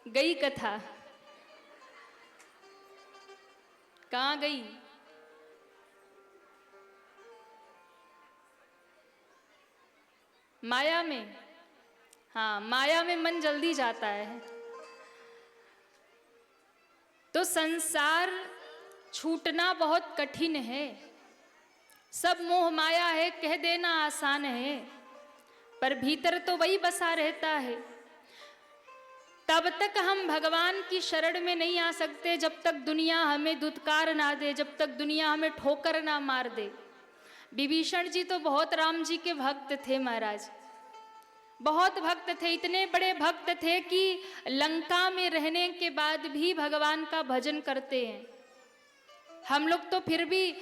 गई कथा। कहाँ गई? माया में। हाँ, माया में मन जल्दी जाता है। तो संसार छूटना बहुत कठिन है। सब मोह माया है कह देना आसान है, पर भीतर तो वही बसा रहता है। तब तक हम भगवान की शरण में नहीं आ सकते जब तक दुनिया हमें दुत्कार ना दे, जब तक दुनिया हमें ठोकर ना मार दे। विभीषण जी तो बहुत राम जी के भक्त थे महाराज, बहुत भक्त थे। इतने बड़े भक्त थे कि लंका में रहने के बाद भी भगवान का भजन करते हैं। हम लोग तो फिर भी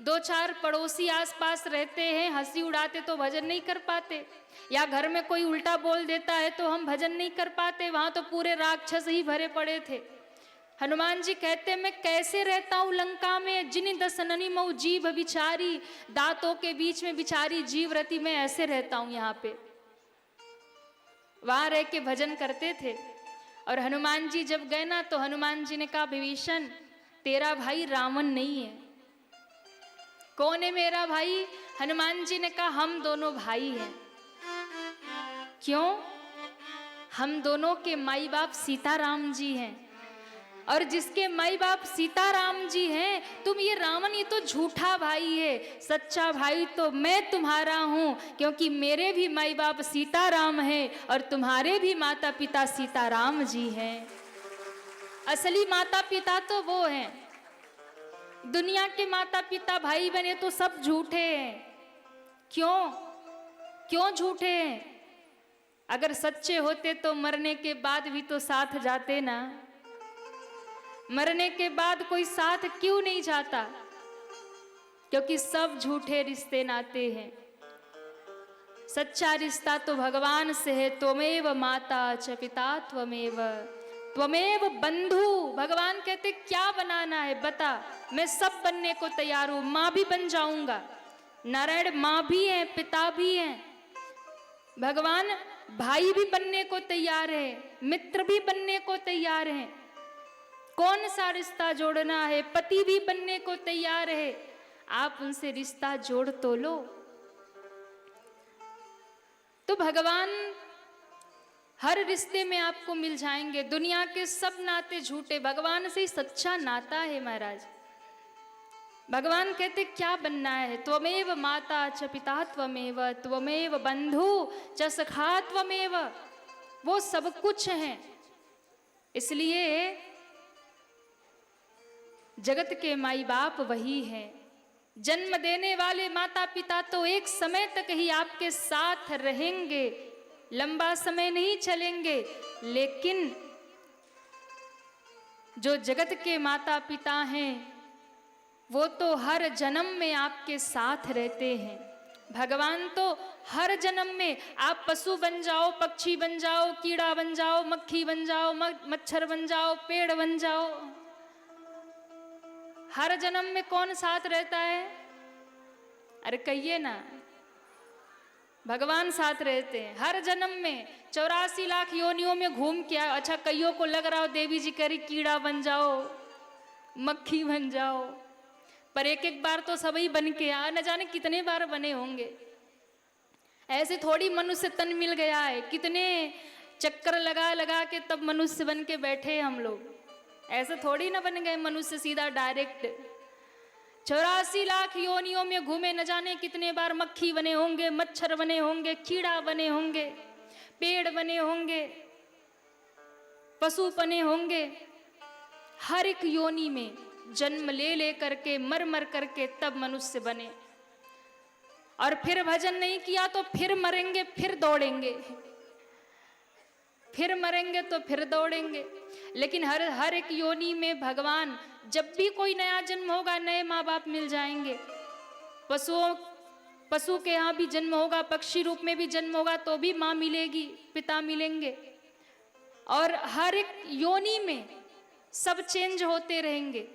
दो चार पड़ोसी आसपास रहते हैं, हंसी उड़ाते तो भजन नहीं कर पाते, या घर में कोई उल्टा बोल देता है तो हम भजन नहीं कर पाते। वहां तो पूरे राक्षस ही भरे पड़े थे। हनुमान जी कहते मैं कैसे रहता हूँ लंका में, जिन दसननी मऊ जीव बिचारी, दांतों के बीच में बिचारी जीव रहती, मैं ऐसे रहता हूँ यहाँ पे। वहां रह के भजन करते थे। और हनुमान जी जब गए ना, तो हनुमान जी ने कहा विभीषण तेरा भाई रावण नहीं है। कौन है मेरा भाई? हनुमान जी ने कहा हम दोनों भाई हैं। क्यों? हम दोनों के माई बाप सीताराम जी हैं, और जिसके माई बाप सीताराम जी हैं, तुम ये रावण ये तो झूठा भाई है। सच्चा भाई तो मैं तुम्हारा हूं, क्योंकि मेरे भी माई बाप सीताराम हैं और तुम्हारे भी माता पिता सीताराम जी हैं। असली माता पिता तो वो हैं। दुनिया के माता पिता भाई बने तो सब झूठे हैं। क्यों? क्यों झूठे हैं? अगर सच्चे होते तो मरने के बाद भी तो साथ जाते ना। मरने के बाद कोई साथ क्यों नहीं जाता? क्योंकि सब झूठे रिश्ते नाते हैं। सच्चा रिश्ता तो भगवान से है। त्वमेव माता च पिता त्वमेव त्वमेव बंधु। भगवान कहते क्या बनाना है बता, मैं सब बनने को तैयार हूं। मां भी बन जाऊंगा। नारायण मां भी हैं, पिता भी हैं। भगवान भाई भी बनने को तैयार है, मित्र भी बनने को तैयार है। कौन सा रिश्ता जोड़ना है? पति भी बनने को तैयार है। आप उनसे रिश्ता जोड़ तो लो। तो भगवान हर रिश्ते में आपको मिल जाएंगे। दुनिया के सब नाते झूठे, भगवान से ही सच्चा नाता है महाराज। भगवान कहते क्या बनना है? त्वमेव माता च पिता त्वमेव त्वमेव बंधु च सखा त्वमेव। वो सब कुछ है। इसलिए जगत के माई बाप वही हैं। जन्म देने वाले माता पिता तो एक समय तक ही आपके साथ रहेंगे, लंबा समय नहीं चलेंगे। लेकिन जो जगत के माता पिता हैं वो तो हर जन्म में आपके साथ रहते हैं। भगवान तो हर जन्म में, आप पशु बन जाओ, पक्षी बन जाओ, कीड़ा बन जाओ, मक्खी बन जाओ, मच्छर बन जाओ, पेड़ बन जाओ, हर जन्म में कौन साथ रहता है? अरे कहिए ना, भगवान साथ रहते हैं हर जन्म में। 84 लाख योनियों में घूम के आओ। अच्छा कईयों को लग रहा हो देवी जी कह रही कीड़ा बन जाओ, मक्खी बन जाओ, पर एक एक बार तो सभी बन के आ, न जाने कितने बार बने होंगे। ऐसे थोड़ी मनुष्य तन मिल गया है, कितने चक्कर लगा लगा के तब मनुष्य बन के बैठे हम लोग। ऐसे थोड़ी ना बन गए मनुष्य सीधा डायरेक्ट। 84 लाख योनियों में घूमे, न जाने कितने बार मक्खी बने होंगे, मच्छर बने होंगे, कीड़ा बने होंगे, पेड़ बने होंगे, पशु बने होंगे। हर एक योनि में जन्म ले ले करके, मर मर करके तब मनुष्य बने। और फिर भजन नहीं किया तो फिर मरेंगे, फिर दौड़ेंगे, फिर मरेंगे तो फिर दौड़ेंगे। लेकिन हर एक योनि में भगवान, जब भी कोई नया जन्म होगा नए माँ बाप मिल जाएंगे। पशु के यहाँ भी जन्म होगा, पक्षी रूप में भी जन्म होगा तो भी माँ मिलेगी, पिता मिलेंगे। और हर एक योनि में सब चेंज होते रहेंगे,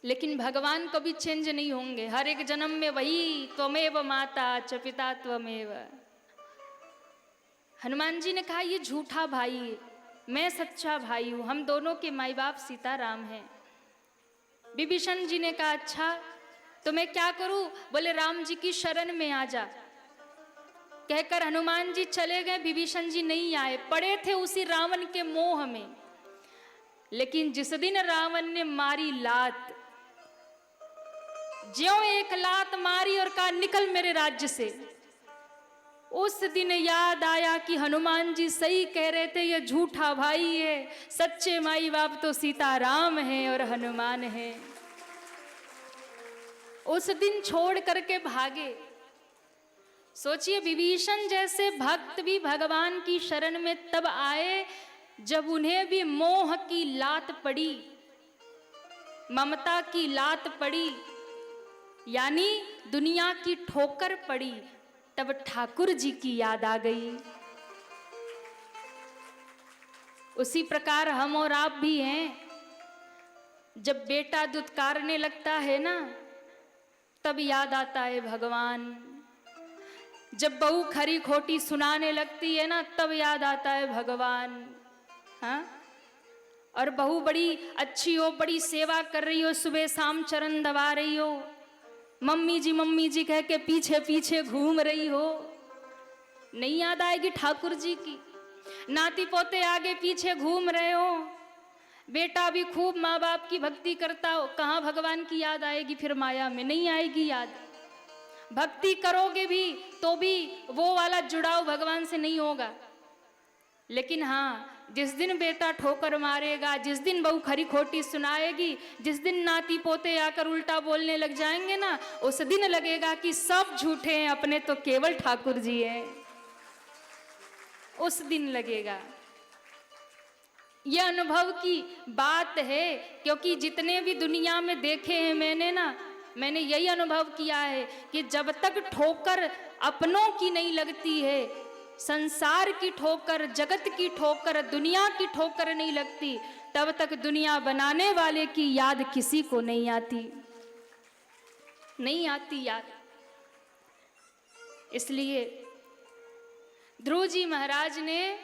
लेकिन भगवान कभी चेंज नहीं होंगे। हर एक जन्म में वही त्वमेव माता च पिता त्वमेव। हनुमान जी ने कहा ये झूठा भाई है। मैं सच्चा भाई हूँ, हम दोनों के माई बाप सीताराम हैं। विभीषण जी ने कहा अच्छा तो मैं क्या करूं? बोले राम जी की शरण में आ जा। कहकर हनुमान जी चले गए, विभीषण जी नहीं आए, पड़े थे उसी रावण के मोह में। लेकिन जिस दिन रावण ने मारी लात, ज्यों एक लात मारी और कहा निकल मेरे राज्य से, उस दिन याद आया कि हनुमान जी सही कह रहे थे, ये झूठा भाई है, सच्चे माई बाप तो सीताराम हैं और हनुमान हैं। उस दिन छोड़ करके भागे। सोचिए विभीषण जैसे भक्त भी भगवान की शरण में तब आए जब उन्हें भी मोह की लात पड़ी, ममता की लात पड़ी, यानी दुनिया की ठोकर पड़ी, तब ठाकुर जी की याद आ गई। उसी प्रकार हम और आप भी हैं। जब बेटा दुत्कारने लगता है ना, तब याद आता है भगवान। जब बहू खरी खोटी सुनाने लगती है ना, तब याद आता है भगवान। हाँ, और बहू बड़ी अच्छी हो, बड़ी सेवा कर रही हो, सुबह शाम चरण दबा रही हो, मम्मी जी कह के पीछे पीछे घूम रही हो, नहीं याद आएगी ठाकुर जी की? नाती पोते आगे पीछे घूम रहे हो, बेटा भी खूब माँ बाप की भक्ति करता हो, कहाँ भगवान की याद आएगी? फिर माया में नहीं आएगी याद। भक्ति करोगे भी तो भी वो वाला जुड़ाव भगवान से नहीं होगा। लेकिन हाँ, जिस दिन बेटा ठोकर मारेगा, जिस दिन बहू खरी खोटी सुनाएगी, जिस दिन नाती पोते आकर उल्टा बोलने लग जाएंगे ना, उस दिन लगेगा कि सब झूठे हैं, अपने तो केवल ठाकुर जी हैं। उस दिन लगेगा। यह अनुभव की बात है, क्योंकि जितने भी दुनिया में देखे हैं मैंने यही अनुभव किया है कि जब तक ठोकर अपनों की नहीं लगती है, संसार की ठोकर, जगत की ठोकर, दुनिया की ठोकर नहीं लगती, तब तक दुनिया बनाने वाले की याद किसी को नहीं आती, नहीं आती याद। इसलिए ध्रुव जी महाराज ने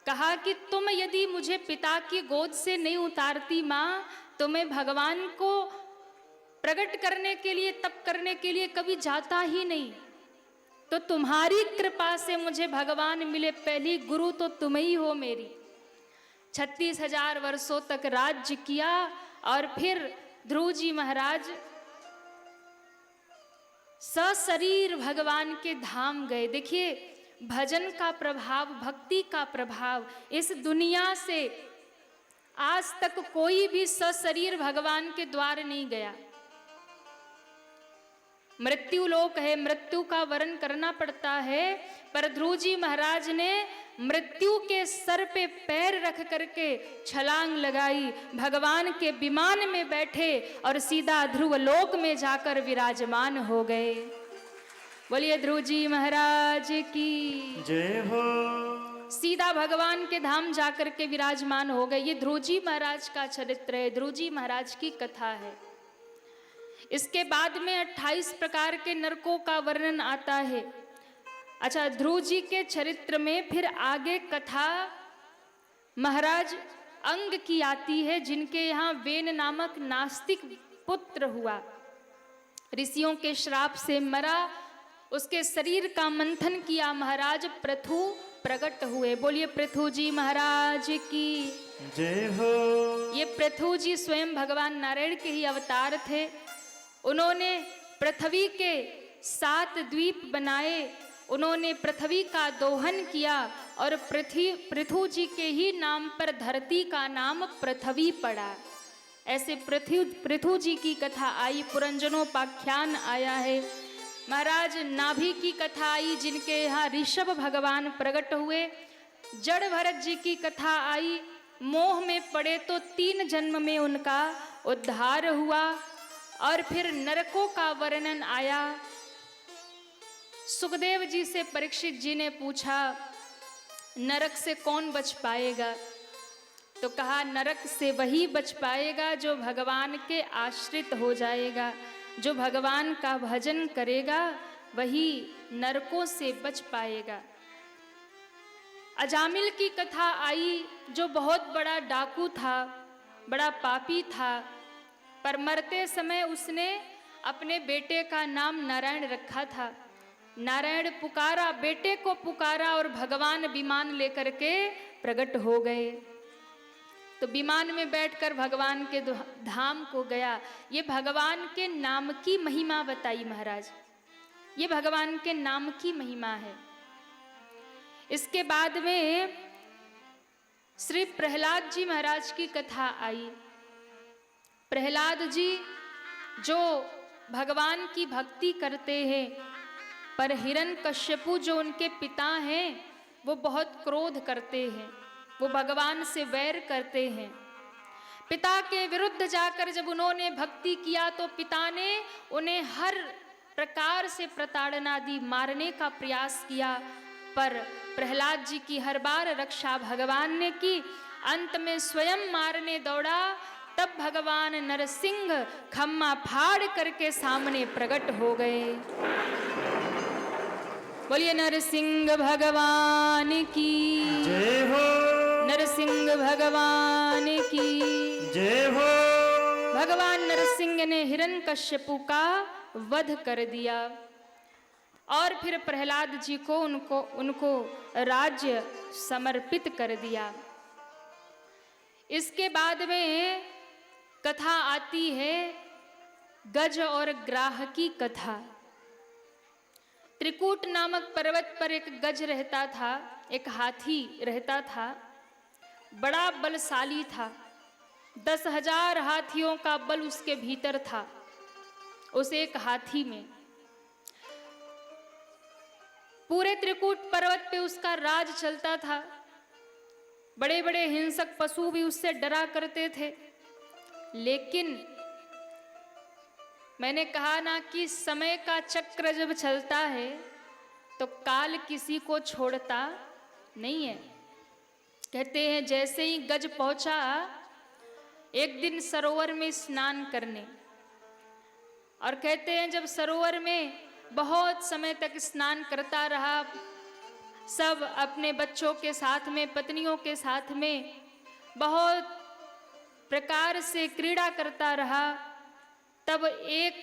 कहा कि तुम यदि मुझे पिता की गोद से नहीं उतारती माँ, तो मैं भगवान को प्रकट करने के लिए, तप करने के लिए कभी जाता ही नहीं। तो तुम्हारी कृपा से मुझे भगवान मिले, पहली गुरु तो तुम ही हो मेरी। 36,000 वर्षों तक राज्य किया और फिर ध्रुव जी महाराज सशरीर भगवान के धाम गए। देखिए भजन का प्रभाव, भक्ति का प्रभाव, इस दुनिया से आज तक कोई भी सशरीर भगवान के द्वार नहीं गया। मृत्यु लोक है, मृत्यु का वर्ण करना पड़ता है, पर ध्रुव जी महाराज ने मृत्यु के सर पे पैर रख करके छलांग लगाई, भगवान के विमान में बैठे और सीधा ध्रुव लोक में जाकर विराजमान हो गए। बोलिए ध्रुव जी महाराज की जय हो। सीधा भगवान के धाम जाकर के विराजमान हो गए। ये ध्रुव जी महाराज का चरित्र है, ध्रुव जी महाराज की कथा है। इसके बाद में 28 प्रकार के नरकों का वर्णन आता है। अच्छा, ध्रुव जी के चरित्र में फिर आगे कथा महाराज अंग की आती है, जिनके यहाँ वेन नामक नास्तिक पुत्र हुआ, ऋषियों के श्राप से मरा, उसके शरीर का मंथन किया, महाराज पृथु प्रकट हुए। बोलिए पृथु जी महाराज की जय हो। ये पृथु जी स्वयं भगवान नारायण के ही अवतार थे। उन्होंने पृथ्वी के 7 द्वीप बनाए, उन्होंने पृथ्वी का दोहन किया और पृथु जी के ही नाम पर धरती का नाम पृथ्वी पड़ा। ऐसे पृथु जी की कथा आई, पुरंजनोपाख्यान आया है। महाराज नाभि की कथा आई, जिनके यहाँ ऋषभ भगवान प्रकट हुए। जड़ भरत जी की कथा आई, मोह में पड़े तो 3 जन्म में उनका उद्धार हुआ। और फिर नरकों का वर्णन आया। सुखदेव जी से परीक्षित जी ने पूछा, नरक से कौन बच पाएगा? तो कहा नरक से वही बच पाएगा जो भगवान के आश्रित हो जाएगा, जो भगवान का भजन करेगा वही नरकों से बच पाएगा। अजामिल की कथा आई, जो बहुत बड़ा डाकू था, बड़ा पापी था, पर मरते समय उसने अपने बेटे का नाम नारायण रखा था। नारायण पुकारा, बेटे को पुकारा और भगवान विमान लेकर के प्रकट हो गए। तो विमान में बैठकर भगवान के धाम को गया। ये भगवान के नाम की महिमा बताई महाराज, ये भगवान के नाम की महिमा है। इसके बाद में श्री प्रहलाद जी महाराज की कथा आई। प्रहलाद जी जो भगवान की भक्ति करते हैं, पर हिरण्यकश्यपु जो उनके पिता हैं वो बहुत क्रोध करते हैं, वो भगवान से वैर करते हैं। पिता के विरुद्ध जाकर जब उन्होंने भक्ति किया तो पिता ने उन्हें हर प्रकार से प्रताड़ना दी, मारने का प्रयास किया, पर प्रहलाद जी की हर बार रक्षा भगवान ने की। अंत में स्वयं मारने दौड़ा, तब भगवान नरसिंह खम्मा फाड़ करके सामने प्रकट हो गए। बोलिए नरसिंह भगवान की जय हो, नरसिंह भगवान की जय हो। भगवान नरसिंह ने हिरण्यकश्यपु का वध कर दिया और फिर प्रहलाद जी को उनको राज्य समर्पित कर दिया। इसके बाद में कथा आती है गज और ग्राह की कथा। त्रिकूट नामक पर्वत पर एक गज रहता था, एक हाथी रहता था, बड़ा बलशाली था। 10,000 हाथियों का बल उसके भीतर था, उस एक हाथी में। पूरे त्रिकूट पर्वत पे उसका राज चलता था। बड़े बड़े हिंसक पशु भी उससे डरा करते थे। लेकिन मैंने कहा ना कि समय का चक्र जब चलता है तो काल किसी को छोड़ता नहीं है। कहते हैं जैसे ही गज पहुंचा एक दिन सरोवर में स्नान करने, और कहते हैं जब सरोवर में बहुत समय तक स्नान करता रहा, सब अपने बच्चों के साथ में, पत्नियों के साथ में बहुत प्रकार से क्रीड़ा करता रहा, तब एक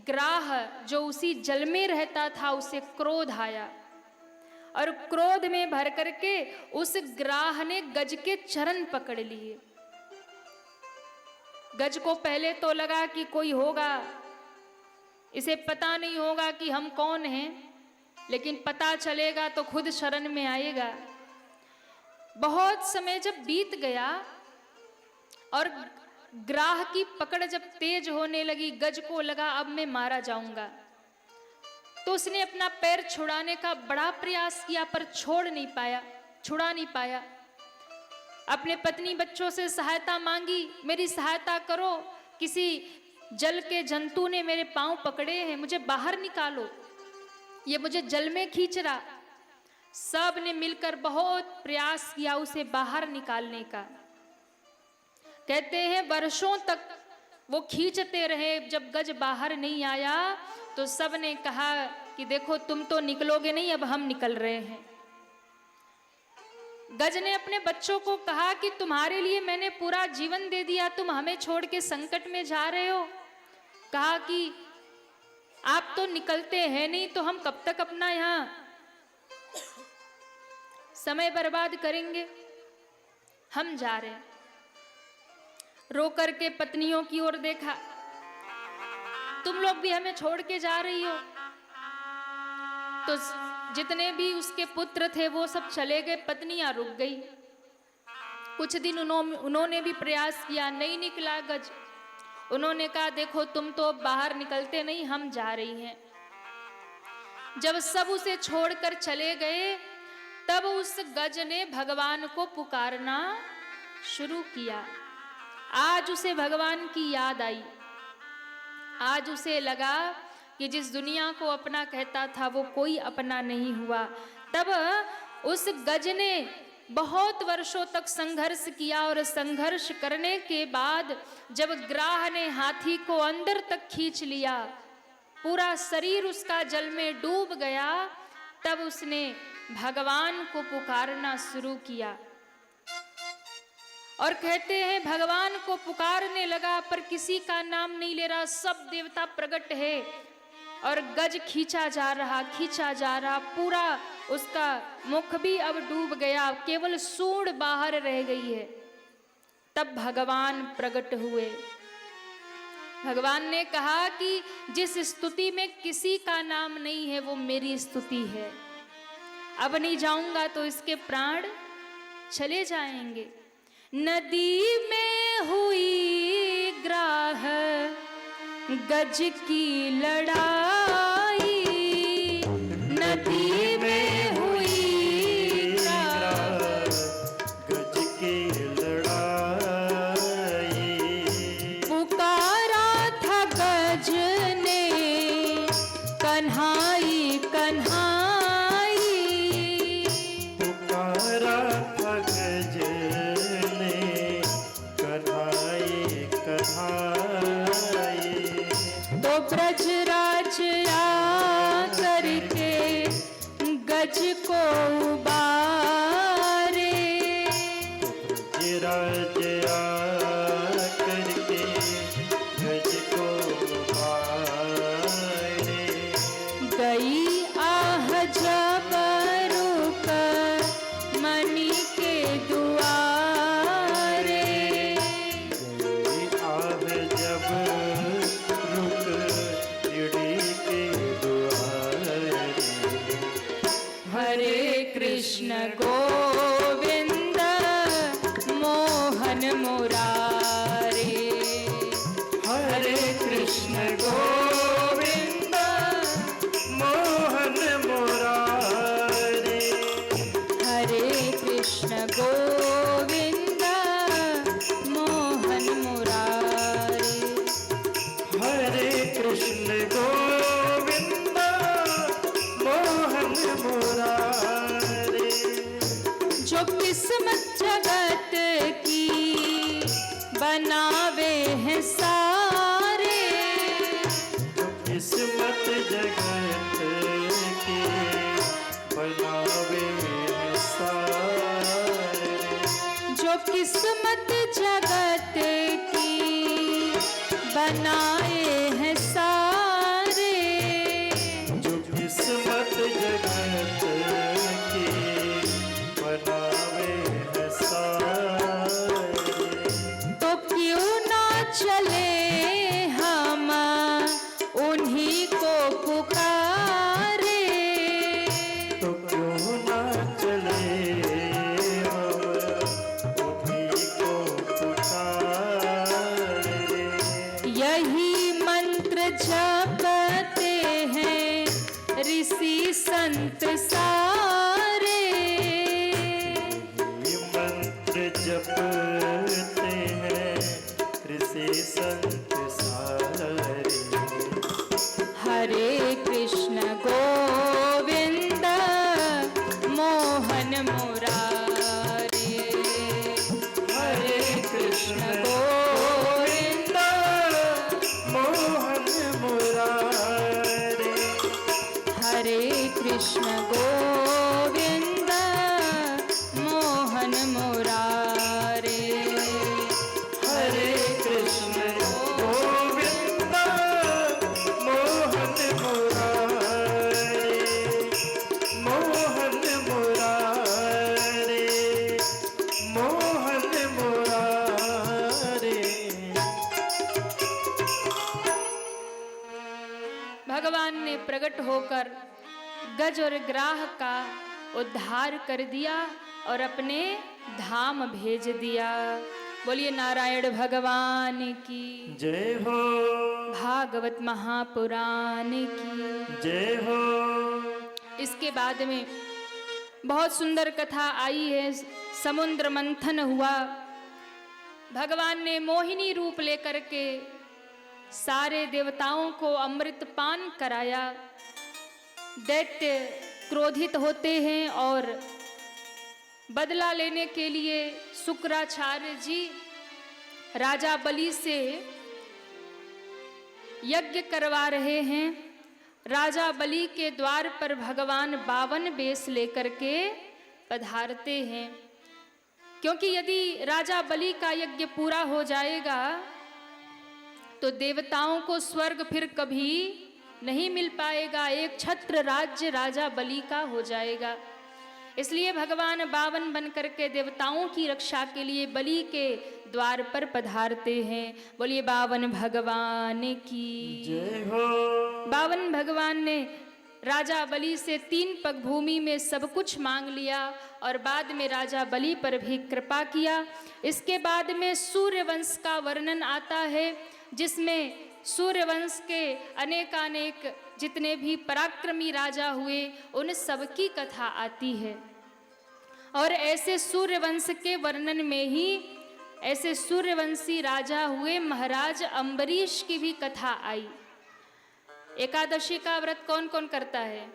ग्राह जो उसी जल में रहता था उसे क्रोध आया, और क्रोध में भर करके उस ग्राह ने गज के चरण पकड़ लिए। गज को पहले तो लगा कि कोई होगा, इसे पता नहीं होगा कि हम कौन हैं, लेकिन पता चलेगा तो खुद शरण में आएगा। बहुत समय जब बीत गया और ग्राह की पकड़ जब तेज होने लगी, गज को लगा अब मैं मारा जाऊंगा, तो उसने अपना पैर छुड़ाने का बड़ा प्रयास किया, पर छुड़ा नहीं पाया। अपने पत्नी बच्चों से सहायता मांगी, मेरी सहायता करो, किसी जल के जंतु ने मेरे पांव पकड़े हैं, मुझे बाहर निकालो, ये मुझे जल में खींच रहा। सब ने मिलकर बहुत प्रयास किया उसे बाहर निकालने का। कहते हैं वर्षों तक वो खींचते रहे, जब गज बाहर नहीं आया तो सब ने कहा कि देखो तुम तो निकलोगे नहीं, अब हम निकल रहे हैं। गज ने अपने बच्चों को कहा कि तुम्हारे लिए मैंने पूरा जीवन दे दिया, तुम हमें छोड़ के संकट में जा रहे हो। कहा कि आप तो निकलते हैं नहीं, तो हम कब तक अपना यहाँ समय बर्बाद करेंगे, हम जा रहे हैं। रो करके पत्नियों की ओर देखा, तुम लोग भी हमें छोड़ के जा रही हो। तो जितने भी उसके पुत्र थे वो सब चले गए, पत्नियां रुक गई। कुछ दिन उन्होंने भी प्रयास किया, नहीं निकला गज। उन्होंने कहा देखो तुम तो बाहर निकलते नहीं, हम जा रही हैं। जब सब उसे छोड़कर चले गए, तब उस गज ने भगवान को पुकारना शुरू किया। आज उसे भगवान की याद आई। आज उसे लगा कि जिस दुनिया को अपना कहता था वो कोई अपना नहीं हुआ। तब उस गज ने बहुत वर्षों तक संघर्ष किया, और संघर्ष करने के बाद जब ग्राह ने हाथी को अंदर तक खींच लिया, पूरा शरीर उसका जल में डूब गया, तब उसने भगवान को पुकारना शुरू किया और कहते हैं भगवान को पुकारने लगा पर किसी का नाम नहीं ले रहा। सब देवता प्रकट है और गज खींचा जा रहा, पूरा उसका मुख भी अब डूब गया, केवल सूंड बाहर रह गई है। तब भगवान प्रकट हुए। भगवान ने कहा कि जिस स्तुति में किसी का नाम नहीं है वो मेरी स्तुति है। अब नहीं जाऊंगा तो इसके प्राण चले जाएंगे। नदी में हुई ग्राह गज की लड़ाई, नदी में हुई ग्राह गज की लड़ाई, पुकारा था गज ने कन्हाई कन्हाई, पुकारा था गज ने कन्हाई कन्हाई। तो ब्रजराज आ करके गज को उबारे, ब्रजराज आ करके गज को उबारे, गई आह जब रुक मणि के दुआरे, गई आह जब रुक चिड़ी के दुआरे। हरे कृष्ण गोविंद मोहन मुरारे, हरे कृष्ण गोविंद मोहन मुरारे, हरे कृष्ण गोविंद मोहन मुरारे। हरे कृष्ण गोविंद मोहन मुरारे। जो किस्मत जगत की बनावे हैं सारे, किस्मत जगत की बनावे हैं सारे, जो किस्मत जगत की बनाए हैं सारे, जो किस्मत जगत की बनावे हैं सारे। तो क्यों ना चले हम उन्हीं को पुकारे, तो क्यों ना चले हम उन्हीं को पुकारे। यही मंत्र जपते हैं ऋषि संत सारे, ये मंत्र जपते हैं ऋषि संत सारे। हरे कृष्ण गोविंद मोहन मुरारे, हरे कृष्ण गोविंद मोहन मुरारे, हरे कृष्ण गोविंद मोहन मुरारे, हरे कृष्ण गोविंद मोहन मुरारे, मोहन मुरारे, मोहन मुरारे। भगवान ने प्रकट होकर गज और ग्राह का उद्धार कर दिया और अपने धाम भेज दिया। बोलिए नारायण भगवान की, जय हो, भागवत महापुराण की जय हो। इसके बाद में बहुत सुंदर कथा आई है। समुद्र मंथन हुआ, भगवान ने मोहिनी रूप लेकर के सारे देवताओं को अमृत पान कराया। दैत्य क्रोधित होते हैं और बदला लेने के लिए शुक्राचार्य जी राजा बलि से यज्ञ करवा रहे हैं राजा बलि के द्वार पर भगवान 52 वेश लेकर के पधारते हैं, क्योंकि यदि राजा बलि का यज्ञ पूरा हो जाएगा तो देवताओं को स्वर्ग फिर कभी नहीं मिल पाएगा, एक छत्र राज्य राजा बलि का हो जाएगा। इसलिए भगवान 52 बन करके देवताओं की रक्षा के लिए बलि के द्वार पर पधारते हैं। बोलिए 52 भगवान की जय हो। 52 भगवान ने राजा बलि से 3 पग भूमि में सब कुछ मांग लिया और बाद में राजा बलि पर भी कृपा किया। इसके बाद में सूर्यवंश का वर्णन आता है, जिसमें सूर्यवंश के अनेकानेक जितने भी पराक्रमी राजा हुए उन सब की कथा आती है। और ऐसे सूर्यवंश के वर्णन में ही ऐसे सूर्यवंशी राजा हुए महाराज अम्बरीश की भी कथा आई। एकादशी का व्रत कौन कौन करता है?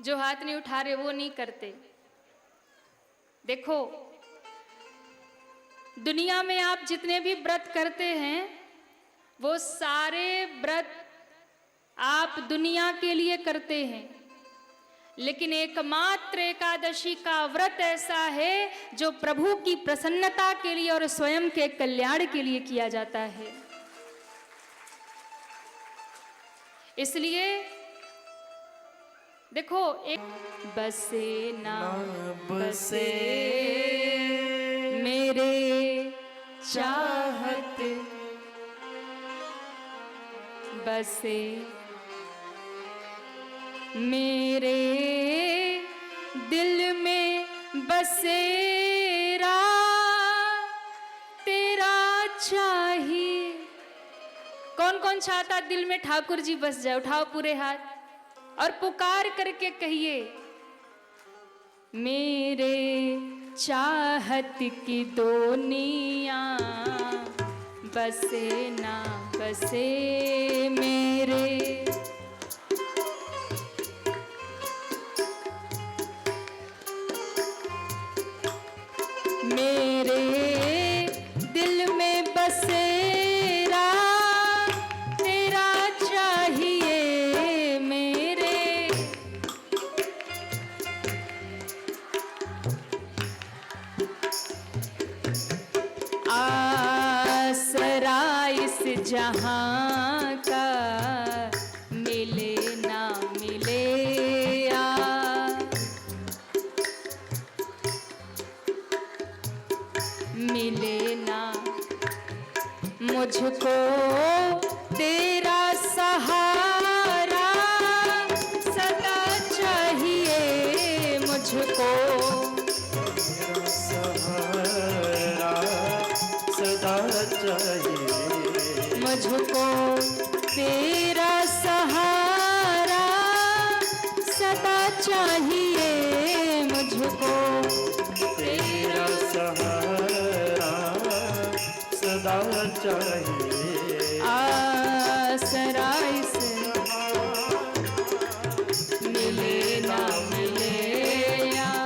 जो हाथ नहीं उठा रहे वो नहीं करते। देखो, दुनिया में आप जितने भी व्रत करते हैं वो सारे व्रत आप दुनिया के लिए करते हैं, लेकिन एकमात्र एकादशी का व्रत ऐसा है जो प्रभु की प्रसन्नता के लिए और स्वयं के कल्याण के लिए किया जाता है। इसलिए देखो, एक बसे ना बसे मेरे चाहत, बसे मेरे दिल में बसेरा तेरा चाहिए। कौन कौन चाहता दिल में ठाकुर जी बस जाए? उठाओ पूरे हाथ और पुकार करके कहिए, मेरे चाहत की दुनिया बसे ना बसे मेरे, मेरे दिल में बसेरा तेरा चाहिए मेरे। आसरा इस जहां का मिले ना मिले मिले ना मुझको तेरा सहारा सदा चाहिए मुझको, तेरा सहारा सदा चाहिए मुझको तेरा सहारा सदा चाहिए मुझको, तेरा सहारा सदा चाहिए। आसरा इस मिले ना मिले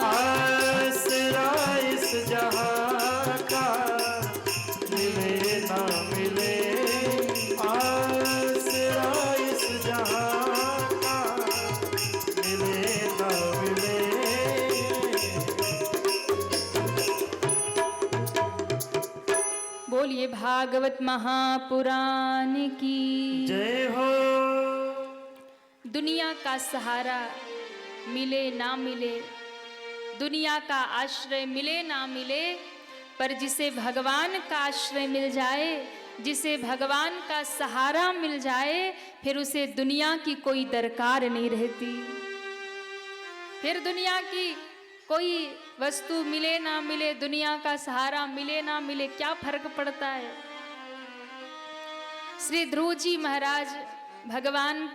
आसरा इस जहां का मिले ना मिले, आसरा इस जहां का मिले ना मिले। बोलिए भागवत महापुराण की जय हो। दुनिया का सहारा मिले ना मिले, दुनिया का आश्रय मिले ना मिले, पर जिसे भगवान का आश्रय मिल जाए, जिसे भगवान का सहारा मिल जाए, फिर उसे दुनिया की कोई दरकार नहीं रहती। फिर दुनिया की कोई वस्तु मिले ना मिले, दुनिया का सहारा मिले ना मिले, क्या फर्क पड़ता है। श्री ध्रुव जी महाराज भगवान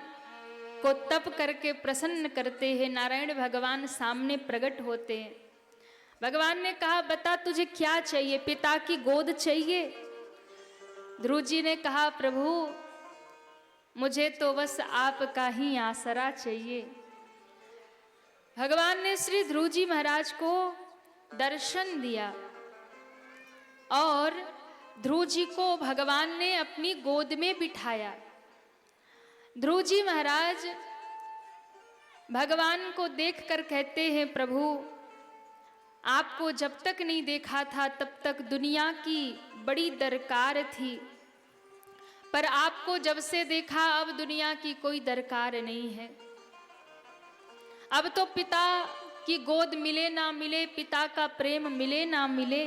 को तप करके प्रसन्न करते हैं। नारायण भगवान सामने प्रकट होते हैं। भगवान ने कहा, बता तुझे क्या चाहिए? पिता की गोद चाहिए? ध्रुव जी ने कहा, प्रभु मुझे तो बस आपका ही आसरा चाहिए। भगवान ने श्री ध्रुव जी महाराज को दर्शन दिया और ध्रुव जी को भगवान ने अपनी गोद में बिठाया ध्रुव जी महाराज भगवान को देखकर कहते हैं, प्रभु आपको जब तक नहीं देखा था तब तक दुनिया की बड़ी दरकार थी, पर आपको जब से देखा अब दुनिया की कोई दरकार नहीं है। अब तो पिता की गोद मिले ना मिले, पिता का प्रेम मिले ना मिले,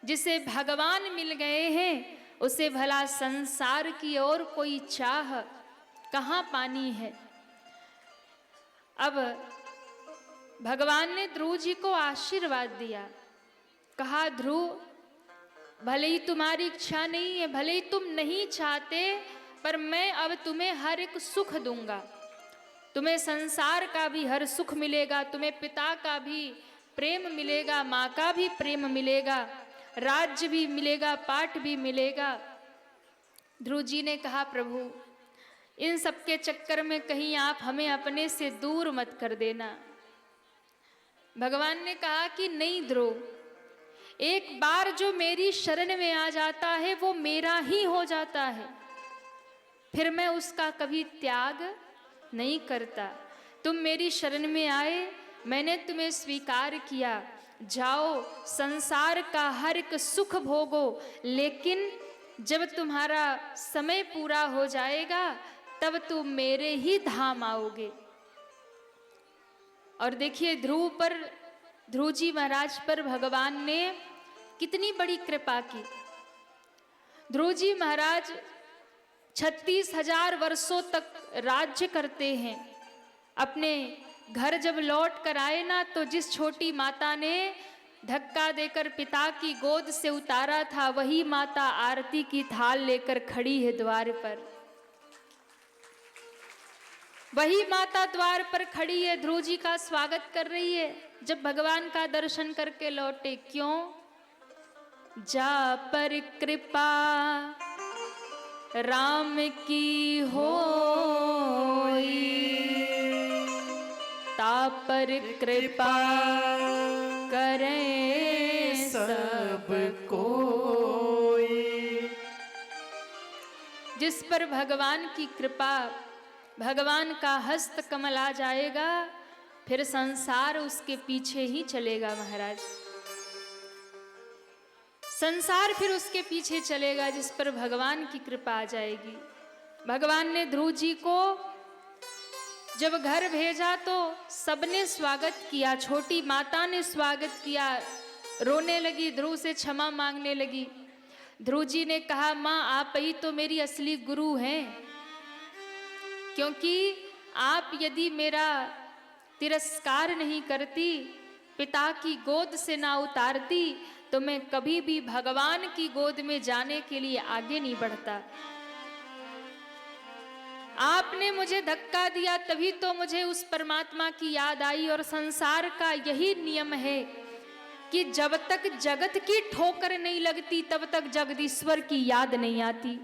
जिसे भगवान मिल गए हैं उसे भला संसार की और कोई चाह कहाँ पानी है। अब भगवान ने ध्रुव जी को आशीर्वाद दिया, कहा ध्रुव भले ही तुम्हारी इच्छा नहीं है, भले ही तुम नहीं चाहते, पर मैं अब तुम्हें हर एक सुख दूंगा। तुम्हें संसार का भी हर सुख मिलेगा, तुम्हें पिता का भी प्रेम मिलेगा, माँ का भी प्रेम मिलेगा, राज्य भी मिलेगा, पाठ भी मिलेगा। ध्रुव जी ने कहा प्रभु इन सब के चक्कर में कहीं आप हमें अपने से दूर मत कर देना। भगवान ने कहा कि नहीं ध्रुव, एक बार जो मेरी शरण में आ जाता है वो मेरा ही हो जाता है, फिर मैं उसका कभी त्याग नहीं करता। तुम मेरी शरण में आए, मैंने तुम्हें स्वीकार किया, जाओ संसार का हर एक सुख भोगो, लेकिन जब तुम्हारा समय पूरा हो जाएगा तब तुम मेरे ही धाम आओगे। और देखिए ध्रुव जी महाराज पर भगवान ने कितनी बड़ी कृपा की। ध्रुव जी महाराज 36,000 वर्षों तक राज्य करते हैं। अपने घर जब लौट कर आए ना, तो जिस छोटी माता ने धक्का देकर पिता की गोद से उतारा था, वही माता आरती की थाल लेकर खड़ी है द्वार पर। वही माता द्वार पर खड़ी है, ध्रुव जी का स्वागत कर रही है जब भगवान का दर्शन करके लौटे। क्यों? जा पर कृपा राम की होई, ता पर कृपा करें सब कोई। जिस पर भगवान की कृपा, भगवान का हस्त कमल आ जाएगा, फिर संसार उसके पीछे ही चलेगा महाराज। संसार फिर उसके पीछे चलेगा जिस पर भगवान की कृपा आ जाएगी। भगवान ने ध्रुव जी को जब घर भेजा तो सबने स्वागत किया, छोटी माता ने स्वागत किया, रोने लगी, ध्रुव से क्षमा मांगने लगी। ध्रुव जी ने कहा माँ आप ही तो मेरी असली गुरु हैं, क्योंकि आप यदि मेरा तिरस्कार नहीं करती, पिता की गोद से ना उतारती, तो मैं कभी भी भगवान की गोद में जाने के लिए आगे नहीं बढ़ता। आपने मुझे धक्का दिया तभी तो मुझे उस परमात्मा की याद आई। और संसार का यही नियम है कि जब तक जगत की ठोकर नहीं लगती तब तक जगदीश्वर की याद नहीं आती।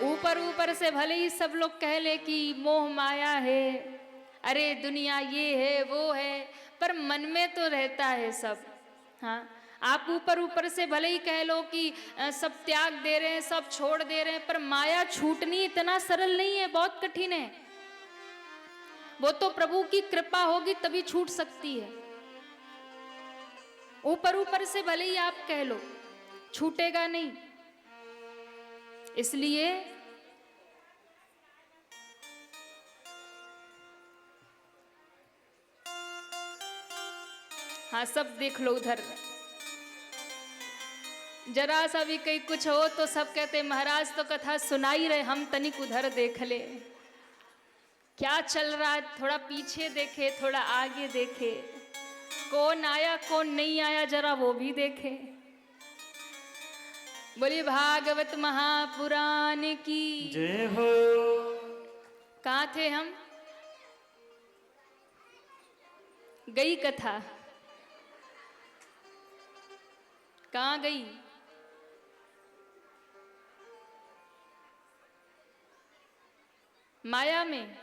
ऊपर ऊपर से भले ही सब लोग कह ले कि मोह माया है, अरे दुनिया ये है वो है, पर मन में तो रहता है सब। हाँ, आप ऊपर ऊपर से भले ही कह लो कि सब त्याग दे रहे हैं, सब छोड़ दे रहे हैं, पर माया छूटनी इतना सरल नहीं है, बहुत कठिन है। वो तो प्रभु की कृपा होगी तभी छूट सकती है। ऊपर ऊपर से भले ही आप कह लो, छूटेगा नहीं। इसलिए हाँ, सब देख लो उधर, जरा सा भी कहीं कुछ हो तो सब कहते महाराज तो कथा सुना ही रहे, हम तनिक उधर देख ले क्या चल रहा है, थोड़ा पीछे देखे, थोड़ा आगे देखे, कौन आया कौन नहीं आया जरा वो भी देखे। बोलिए भागवत महापुराण की जय हो। कहाँ थे हम? गई कथा, कहाँ गई? माया में।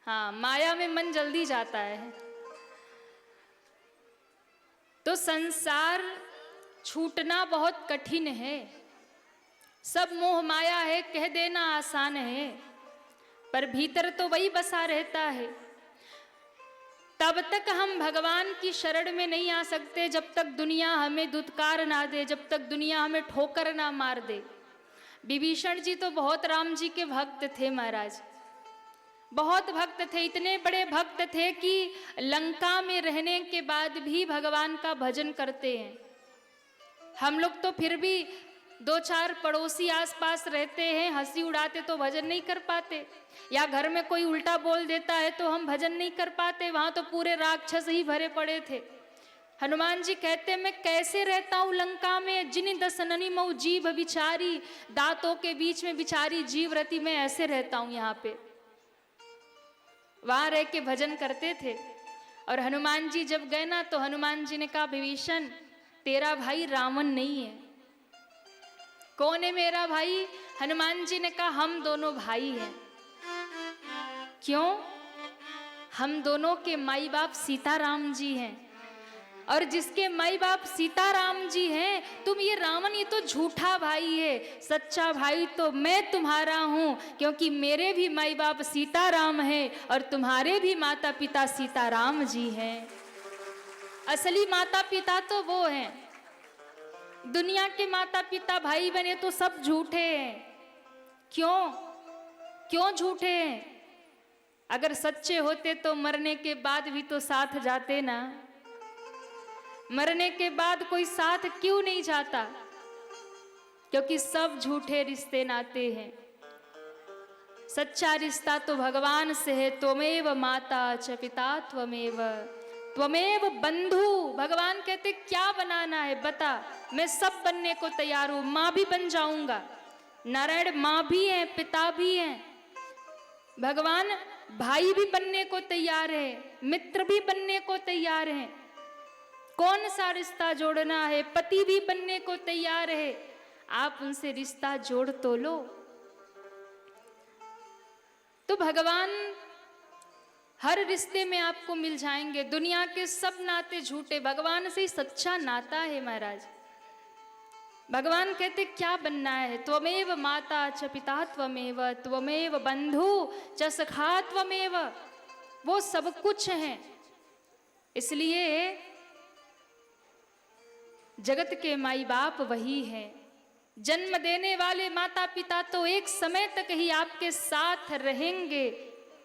हाँ, माया में मन जल्दी जाता है। तो संसार छूटना बहुत कठिन है। सब मोह माया है कह देना आसान है, पर भीतर तो वही बसा रहता है। तब तक हम भगवान की शरण में नहीं आ सकते जब तक दुनिया हमें दुत्कार ना दे, जब तक दुनिया हमें ठोकर ना मार दे। विभीषण जी तो बहुत राम जी के भक्त थे महाराज, बहुत भक्त थे, इतने बड़े भक्त थे कि लंका में रहने के बाद भी भगवान का भजन करते हैं। हम लोग तो फिर भी 2-4 पड़ोसी आसपास रहते हैं, हंसी उड़ाते तो भजन नहीं कर पाते, या घर में कोई उल्टा बोल देता है तो हम भजन नहीं कर पाते। वहां तो पूरे राक्षस ही भरे पड़े थे। हनुमान जी कहते मैं कैसे रहता हूँ लंका में, जिन दसननी मऊ जीभ बिचारी, दांतों के बीच में बिचारी जीव रहती, मैं ऐसे रहता हूँ यहाँ पे। वहां रह के भजन करते थे। और हनुमान जी जब गए ना तो हनुमान जी ने कहा विभीषण तेरा भाई रावण नहीं है। कौन है मेरा भाई? हनुमान जी ने कहा हम दोनों भाई हैं। क्यों? हम दोनों के माई बाप सीताराम जी हैं, और जिसके माई बाप सीताराम जी हैं, तुम ये रावण ये तो झूठा भाई है, सच्चा भाई तो मैं तुम्हारा हूं, क्योंकि मेरे भी माई बाप सीताराम हैं और तुम्हारे भी माता पिता सीताराम जी हैं। असली माता पिता तो वो हैं। दुनिया के माता पिता भाई बने तो सब झूठे हैं। क्यों झूठे हैं? अगर सच्चे होते तो मरने के बाद भी तो साथ जाते ना। मरने के बाद कोई साथ क्यों नहीं जाता? क्योंकि सब झूठे रिश्ते नाते हैं। सच्चा रिश्ता तो भगवान से है। त्वमेव माता च पिता त्वमेव बंधु। भगवान कहते क्या बनाना है बता, मैं सब बनने को तैयार हूं, मां भी बन जाऊंगा। नारायण मां भी हैं, पिता भी हैं। भगवान भाई भी बनने को तैयार है, मित्र भी बनने को तैयार है। कौन सा रिश्ता जोड़ना है? पति भी बनने को तैयार है। आप उनसे रिश्ता जोड़ तो लो। तो भगवान हर रिश्ते में आपको मिल जाएंगे। दुनिया के सब नाते झूठे, भगवान से ही सच्चा नाता है महाराज। भगवान कहते क्या बनना है? त्वमेव माता च पिता त्वमेव बंधु च सखा त्वमेव। वो सब कुछ है। इसलिए जगत के माई बाप वही है। जन्म देने वाले माता पिता तो एक समय तक ही आपके साथ रहेंगे,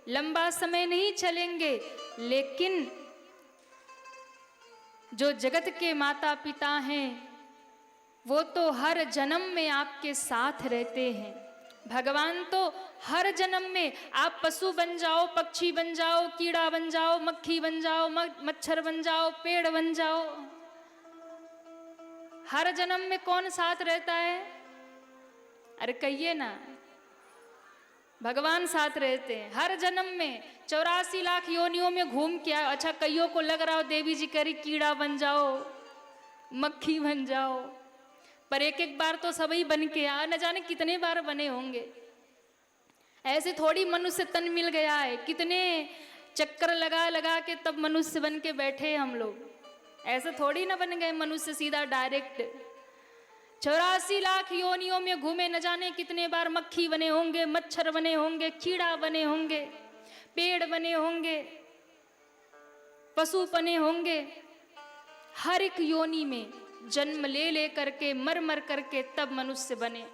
लंबा समय नहीं चलेंगे। लेकिन जो जगत के माता पिता हैं वो तो हर जन्म में आपके साथ रहते हैं। भगवान तो हर जन्म में, आप पशु बन जाओ, पक्षी बन जाओ, कीड़ा बन जाओ, मक्खी बन जाओ, मच्छर बन जाओ, पेड़ बन जाओ, हर जन्म में कौन साथ रहता है? अरे कहिए ना, भगवान साथ रहते हैं हर जन्म में। 84 लाख योनियों में घूम के आए। अच्छा कईयों को लग रहा हो देवी जी करी कीड़ा बन जाओ, मक्खी बन जाओ, पर एक एक बार तो सभी बन के आ, न जाने कितने बार बने होंगे। ऐसे थोड़ी मनुष्य तन मिल गया है, कितने चक्कर लगा लगा के तब मनुष्य बन के बैठे हम लोग। ऐसे थोड़ी ना बन गए मनुष्य सीधा डायरेक्ट। 84 लाख योनियों में घूमे, न जाने कितने बार मक्खी बने होंगे, मच्छर बने होंगे, कीड़ा बने होंगे, पेड़ बने होंगे, पशु बने होंगे। हर एक योनि में जन्म ले ले करके, मर मर करके तब मनुष्य बने।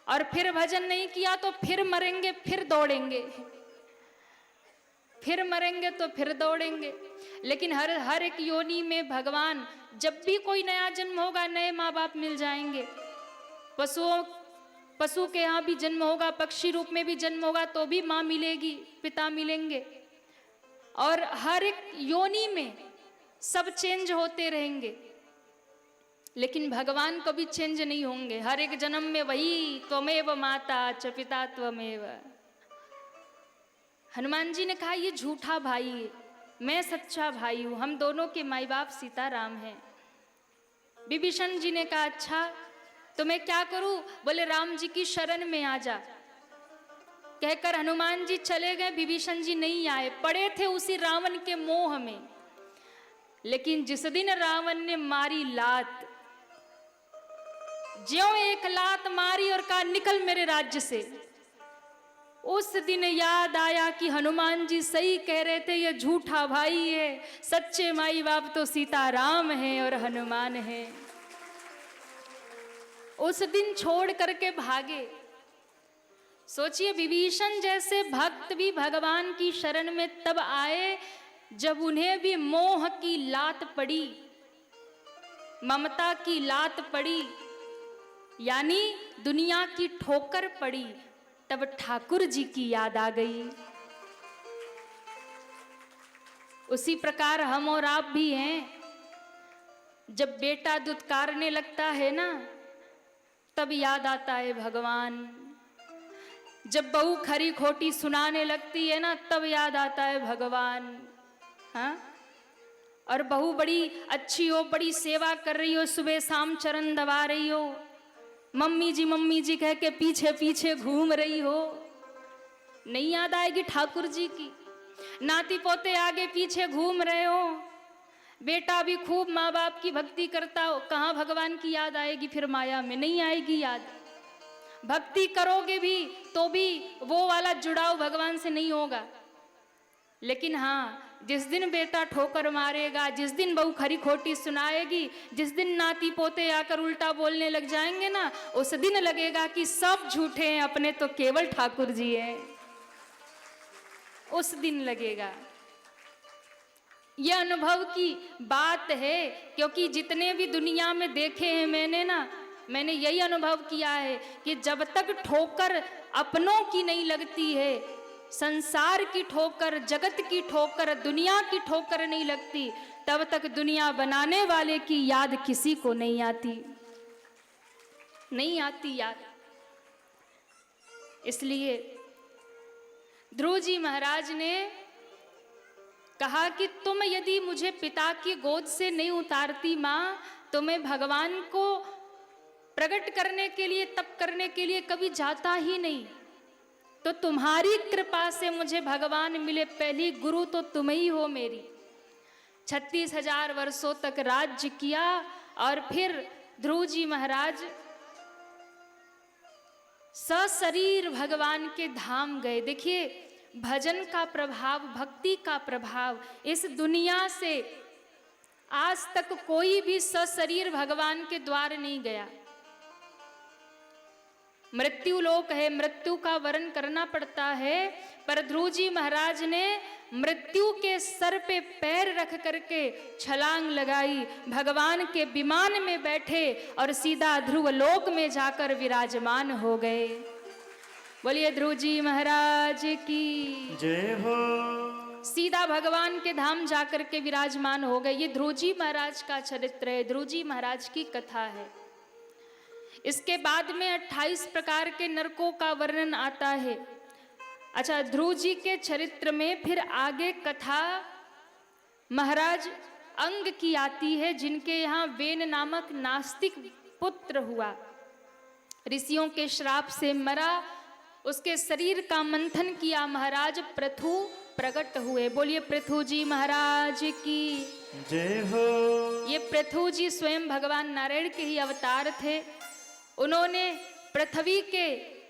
और फिर भजन नहीं किया तो फिर मरेंगे, फिर दौड़ेंगे, फिर मरेंगे तो फिर दौड़ेंगे। लेकिन हर एक योनि में भगवान, जब भी कोई नया जन्म होगा नए माँ बाप मिल जाएंगे। पशु के यहाँ भी जन्म होगा, पक्षी रूप में भी जन्म होगा तो भी माँ मिलेगी, पिता मिलेंगे। और हर एक योनि में सब चेंज होते रहेंगे, लेकिन भगवान कभी चेंज नहीं होंगे। हर एक जन्म में वही त्वमेव माता च पिता त्वमेव। हनुमान जी ने कहा ये झूठा भाई है, मैं सच्चा भाई हूं, हम दोनों के माई बाप सीताराम हैं। विभीषण जी ने कहा अच्छा तो मैं क्या करूं? बोले राम जी की शरण में आ जा। कहकर हनुमान जी चले गए, विभीषण जी नहीं आए, पड़े थे उसी रावण के मोह में। लेकिन जिस दिन रावण ने मारी लात, ज्यों एक लात मारी और कहा निकल मेरे राज्य से। उस दिन याद आया कि हनुमान जी सही कह रहे थे, ये झूठा भाई है, सच्चे माई बाप तो सीताराम है और हनुमान है। उस दिन छोड़ करके भागे। सोचिए, विभीषण जैसे भक्त भी भगवान की शरण में तब आए जब उन्हें भी मोह की लात पड़ी, ममता की लात पड़ी, यानी दुनिया की ठोकर पड़ी। तब ठाकुर जी की याद आ गई। उसी प्रकार हम और आप भी हैं। जब बेटा दुत्कारने लगता है ना, तब याद आता है भगवान। जब बहू खरी खोटी सुनाने लगती है ना, तब याद आता है भगवान। हाँ, और बहू बड़ी अच्छी हो, बड़ी सेवा कर रही हो, सुबह शाम चरण दबा रही हो, मम्मी जी कह के पीछे पीछे घूम रही हो, नहीं याद आएगी ठाकुर जी की? नाती पोते आगे पीछे घूम रहे हो, बेटा भी खूब माँ बाप की भक्ति करता हो, कहाँ भगवान की याद आएगी? फिर माया में नहीं आएगी याद। भक्ति करोगे भी तो भी वो वाला जुड़ाव भगवान से नहीं होगा। लेकिन हाँ, जिस दिन बेटा ठोकर मारेगा, जिस दिन बहू खरी खोटी सुनाएगी, जिस दिन नाती पोते आकर उल्टा बोलने लग जाएंगे ना, उस दिन लगेगा कि सब झूठे हैं, अपने तो केवल ठाकुर जी हैं। उस दिन लगेगा। यह अनुभव की बात है, क्योंकि जितने भी दुनिया में देखे हैं मैंने यही अनुभव किया है कि जब तक ठोकर अपनों की नहीं लगती है, संसार की ठोकर, जगत की ठोकर, दुनिया की ठोकर नहीं लगती, तब तक दुनिया बनाने वाले की याद किसी को नहीं आती, नहीं आती याद। इसलिए ध्रुव जी महाराज ने कहा कि तुम यदि मुझे पिता की गोद से नहीं उतारती माँ, तो मैं भगवान को प्रकट करने के लिए, तप करने के लिए कभी जाता ही नहीं। तो तुम्हारी कृपा से मुझे भगवान मिले, पहली गुरु तो तुम ही हो मेरी। 36,000 वर्षों तक राज्य किया और फिर ध्रुव जी महाराज सशरीर भगवान के धाम गए। देखिए, भजन का प्रभाव, भक्ति का प्रभाव, इस दुनिया से आज तक कोई भी सशरीर भगवान के द्वार नहीं गया। मृत्यु लोक है, मृत्यु का वर्ण करना पड़ता है, पर ध्रुव जी महाराज ने मृत्यु के सर पे पैर रख करके छलांग लगाई, भगवान के विमान में बैठे और सीधा ध्रुव लोक में जाकर विराजमान हो गए। बोलिए ध्रुव जी महाराज की जय हो। सीधा भगवान के धाम जाकर के विराजमान हो गए। ये ध्रुव जी महाराज का चरित्र है, ध्रुव जी महाराज की कथा है। इसके बाद में 28 प्रकार के नरकों का वर्णन आता है। अच्छा, ध्रुव जी के चरित्र में फिर आगे कथा महाराज अंग की आती है, जिनके यहाँ वेन नामक नास्तिक पुत्र हुआ, ऋषियों के श्राप से मरा, उसके शरीर का मंथन किया, महाराज पृथु प्रकट हुए। बोलिए पृथु जी महाराज की जय हो। ये पृथु जी स्वयं भगवान नारायण के ही अवतार थे। उन्होंने पृथ्वी के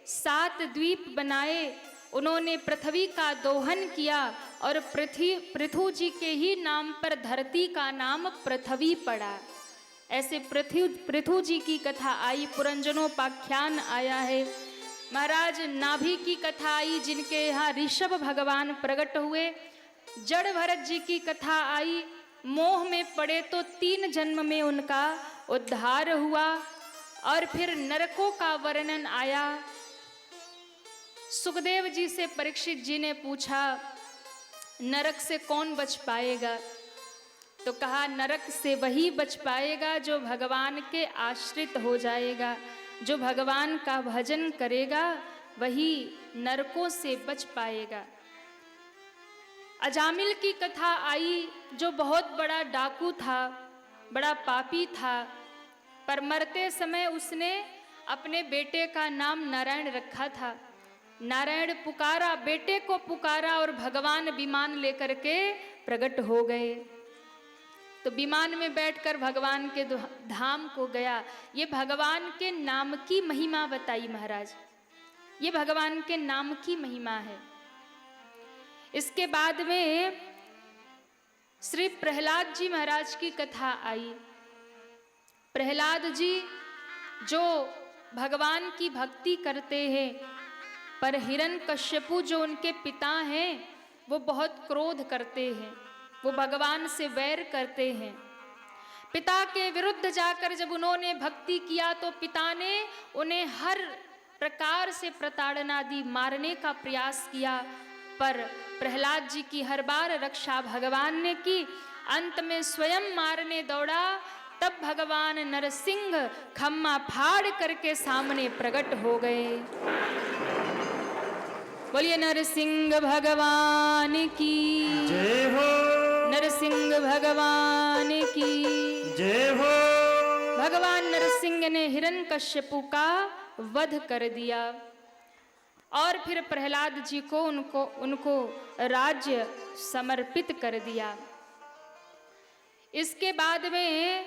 7 द्वीप बनाए, उन्होंने पृथ्वी का दोहन किया और पृथु जी के ही नाम पर धरती का नाम पृथ्वी पड़ा। ऐसे पृथु जी की कथा आई, पुरंजनोपाख्यान आया है। महाराज नाभि की कथा आई, जिनके यहाँ ऋषभ भगवान प्रकट हुए। जड़ भरत जी की कथा आई, मोह में पड़े तो 3 जन्म में उनका उद्धार हुआ। और फिर नरकों का वर्णन आया। सुखदेव जी से परीक्षित जी ने पूछा, नरक से कौन बच पाएगा? तो कहा, नरक से वही बच पाएगा जो भगवान के आश्रित हो जाएगा, जो भगवान का भजन करेगा वही नरकों से बच पाएगा। अजामिल की कथा आई, जो बहुत बड़ा डाकू था, बड़ा पापी था, पर मरते समय उसने अपने बेटे का नाम नारायण रखा था। नारायण पुकारा, बेटे को पुकारा और भगवान विमान लेकर के प्रकट हो गए। तो तो विमान में बैठकर भगवान के धाम को गया। ये भगवान के नाम की महिमा बताई महाराज, ये भगवान के नाम की महिमा है। इसके बाद में श्री प्रहलाद जी महाराज की कथा आई। प्रहलाद जी जो भगवान की भक्ति करते हैं, पर हिरण्यकश्यपु जो उनके पिता हैं वो बहुत क्रोध करते हैं, वो भगवान से वैर करते हैं। पिता के विरुद्ध जाकर जब उन्होंने भक्ति किया तो पिता ने उन्हें हर प्रकार से प्रताड़ना दी, मारने का प्रयास किया, पर प्रहलाद जी की हर बार रक्षा भगवान ने की। अंत में स्वयं मारने दौड़ा, तब भगवान नरसिंह खम्मा फाड़ करके सामने प्रकट हो गए। बोलिए नरसिंह भगवान की जय हो, नरसिंह भगवान की जय हो। भगवान नरसिंह ने हिरण्यकश्यपु का वध कर दिया और फिर प्रहलाद जी को उनको राज्य समर्पित कर दिया। इसके बाद में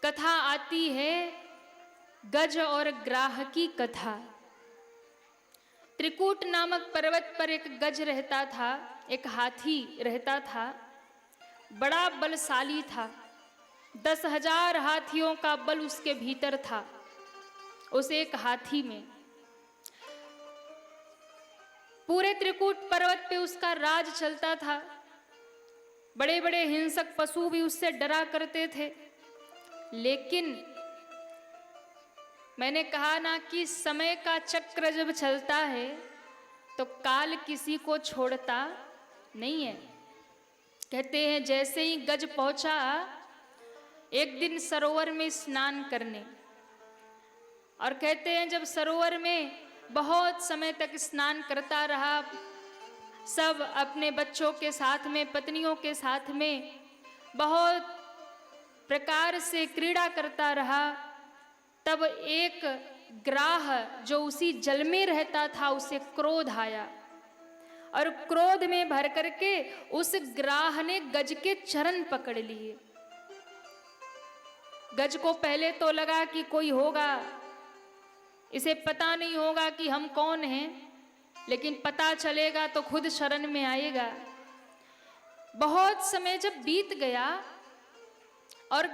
कथा आती है गज और ग्राह की कथा। त्रिकूट नामक पर्वत पर एक गज रहता था, एक हाथी रहता था, बड़ा बलशाली था। 10,000 हाथियों का बल उसके भीतर था, उस एक हाथी में। पूरे त्रिकूट पर्वत पे उसका राज चलता था। बड़े बड़े हिंसक पशु भी उससे डरा करते थे। लेकिन मैंने कहा ना कि समय का चक्र जब चलता है तो काल किसी को छोड़ता नहीं है। कहते हैं जैसे ही गज पहुंचा एक दिन सरोवर में स्नान करने, और कहते हैं जब सरोवर में बहुत समय तक स्नान करता रहा, सब अपने बच्चों के साथ में, पत्नियों के साथ में बहुत प्रकार से क्रीड़ा करता रहा, तब एक ग्राह जो उसी जल में रहता था उसे क्रोध आया, और क्रोध में भर करके उस ग्राह ने गज के चरण पकड़ लिए। गज को पहले तो लगा कि कोई होगा, इसे पता नहीं होगा कि हम कौन हैं, लेकिन पता चलेगा तो खुद शरण में आएगा। बहुत समय जब बीत गया और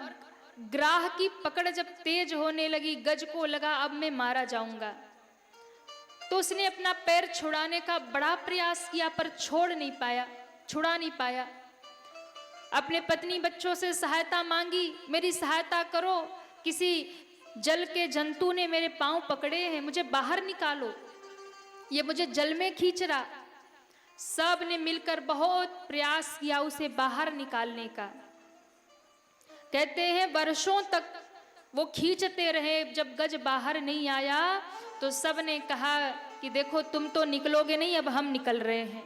ग्राह की पकड़ जब तेज होने लगी, गज को लगा अब मैं मारा जाऊंगा, तो उसने अपना पैर छुड़ाने का बड़ा प्रयास किया, पर छुड़ा नहीं पाया। अपने पत्नी बच्चों से सहायता मांगी, मेरी सहायता करो, किसी जल के जंतु ने मेरे पांव पकड़े हैं, मुझे बाहर निकालो, ये मुझे जल में खींच रहा। सब ने मिलकर बहुत प्रयास किया उसे बाहर निकालने का। कहते हैं वर्षों तक वो खींचते रहे, जब गज बाहर नहीं आया तो सब ने कहा कि देखो तुम तो निकलोगे नहीं, अब हम निकल रहे हैं।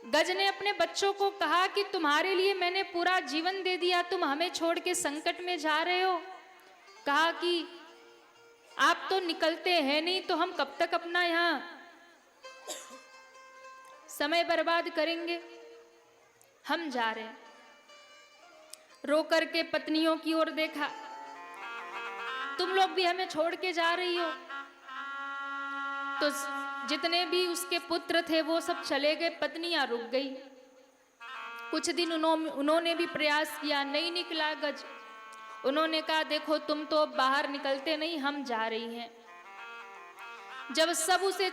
गज ने अपने बच्चों को कहा कि तुम्हारे लिए मैंने पूरा जीवन दे दिया, तुम हमें छोड़ के संकट में जा रहे हो। कहा कि आप तो निकलते हैं नहीं, तो हम कब तक अपना यहाँ समय बर्बाद करेंगे, हम जा रहे हैं। रो करके पत्नियों की ओर देखा, तुम लोग भी हमें छोड़ के जा रही हो। तो जितने भी उसके पुत्र थे वो सब चले गए, पत्नियां रुक गई। कुछ दिन उन्होंने भी प्रयास किया, नहीं निकला गज। उन्होंने कहा देखो तुम तो बाहर निकलते नहीं, हम जा रही हैं। जब सब उसे